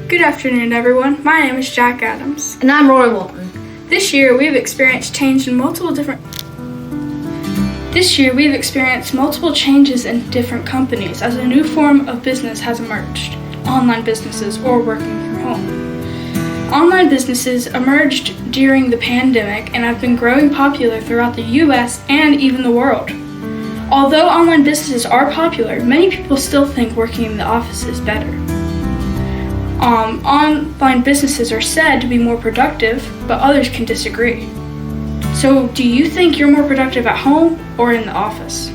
Good afternoon, everyone. My name is Jack Adams. And I'm Roy Walton. This year, we've experienced changes in multiple changes in different companies as a new form of business has emerged: online businesses or working from home. Online businesses emerged during the pandemic and have been growing popular throughout the U.S. and even the world. Although online businesses are popular, many people still think working in the office is better. Online businesses are said to be more productive, but others can disagree. So, do you think you're more productive at home or in the office?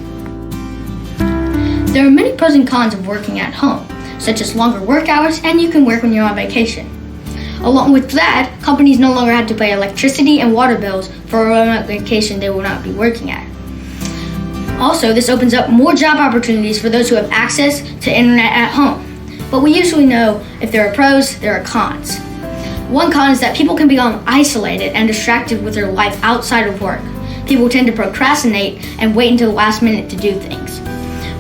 There are many pros and cons of working at home, such as longer work hours, and you can work when you're on vacation. Along with that, companies no longer have to pay electricity and water bills for a remote vacation they will not be working at. Also, this opens up more job opportunities for those who have access to internet at home. But we usually know if there are pros, there are cons. One con is that people can become isolated and distracted with their life outside of work. People tend to procrastinate and wait until the last minute to do things.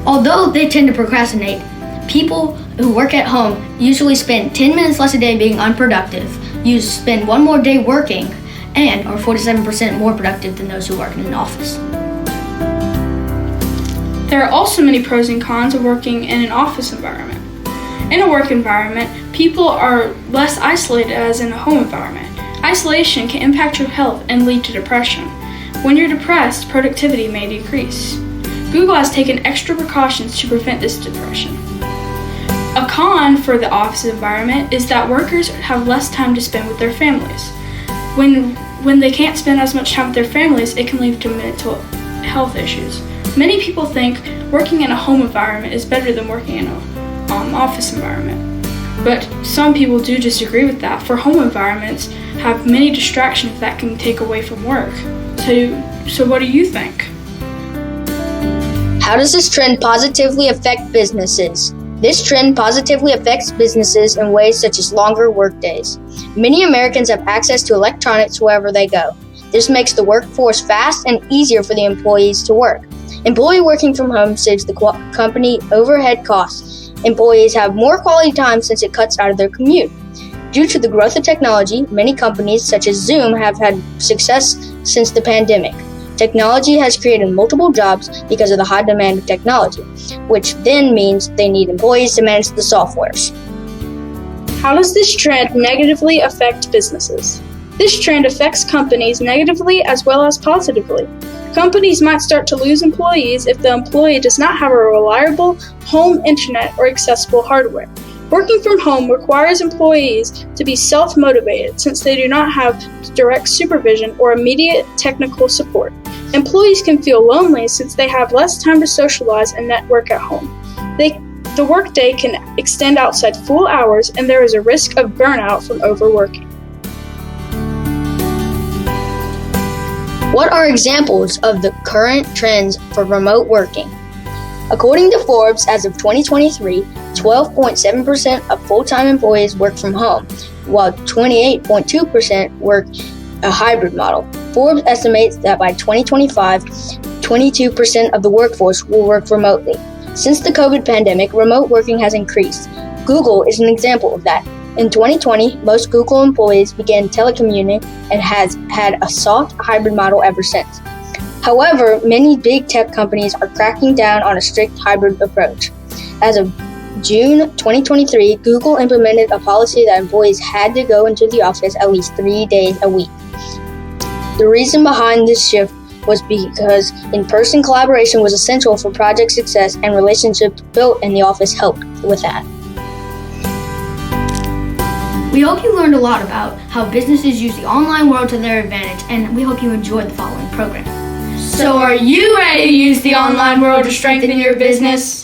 Although they tend to procrastinate, people who work at home usually spend 10 minutes less a day being unproductive, you spend one more day working, and are 47% more productive than those who work in an office. There are also many pros and cons of working in an office environment. In a work environment, people are less isolated as in a home environment. Isolation can impact your health and lead to depression. When you're depressed, productivity may decrease. Google has taken extra precautions to prevent this depression. A con for the office environment is that workers have less time to spend with their families. When they can't spend as much time with their families, it can lead to mental health issues. Many people think working in a home environment is better than working in an office environment. But some people do disagree with that, for home environments have many distractions that can take away from work. So what do you think? How does this trend positively affect businesses? This trend positively affects businesses in ways such as longer workdays. Many Americans have access to electronics wherever they go. This makes the workforce fast and easier for the employees to work. Employee working from home saves the company overhead costs. Employees have more quality time since it cuts out of their commute. Due to the growth of technology, many companies such as Zoom have had success since the pandemic. Technology has created multiple jobs because of the high demand of technology, which then means they need employees to manage the softwares. How does this trend negatively affect businesses? This trend affects companies negatively as well as positively. Companies might start to lose employees if the employee does not have a reliable home internet or accessible hardware. Working from home requires employees to be self-motivated since they do not have direct supervision or immediate technical support. Employees can feel lonely since they have less time to socialize and network at home. The workday can extend outside full hours, and there is a risk of burnout from overworking. What are examples of the current trends for remote working? According to Forbes, as of 2023, 12.7% of full-time employees work from home, while 28.2% work a hybrid model. Forbes estimates that by 2025, 22% of the workforce will work remotely. Since the COVID pandemic, remote working has increased. Google is an example of that. In 2020, most Google employees began telecommuting and has had a soft hybrid model ever since. However, many big tech companies are cracking down on a strict hybrid approach. As of June 2023, Google implemented a policy that employees had to go into the office at least 3 days a week. The reason behind this shift was because in-person collaboration was essential for project success, and relationships built in the office helped with that. We hope you learned a lot about how businesses use the online world to their advantage, and we hope you enjoyed the following program. So are you ready to use the online world to strengthen your business?